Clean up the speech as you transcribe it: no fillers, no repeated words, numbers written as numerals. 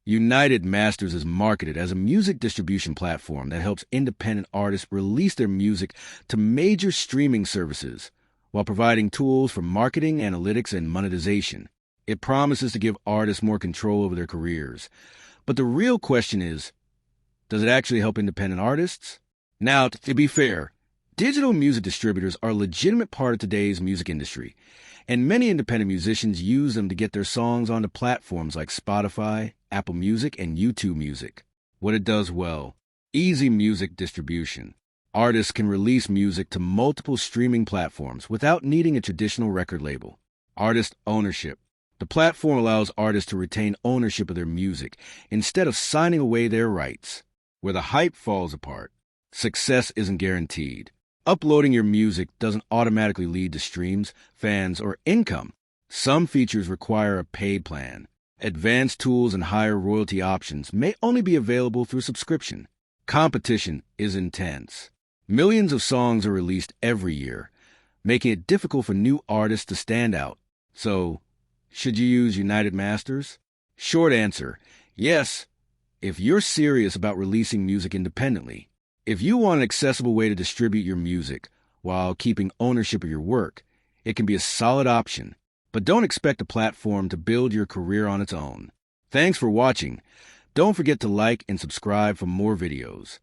UnitedMasters is marketed as a music distribution platform that helps independent artists release their music to major streaming services while providing tools for marketing, analytics, and monetization. It promises to give artists more control over their careers. But the real question is, does it actually help independent artists? Now, to be fair, digital music distributors are a legitimate part of today's music industry, and many independent musicians use them to get their songs onto platforms like Spotify, Apple Music, and YouTube Music. What it does well: easy music distribution. Artists can release music to multiple streaming platforms without needing a traditional record label. Artist ownership. The platform allows artists to retain ownership of their music instead of signing away their rights. Where the hype falls apart, success isn't guaranteed. Uploading your music doesn't automatically lead to streams, fans, or income. Some features require a paid plan. Advanced tools and higher royalty options may only be available through subscription. Competition is intense. Millions of songs are released every year, making it difficult for new artists to stand out. So, should you use UnitedMasters? Short answer: yes, if you're serious about releasing music independently. If you want an accessible way to distribute your music while keeping ownership of your work, it can be a solid option. But don't expect a platform to build your career on its own. Thanks for watching. Don't forget to like and subscribe for more videos.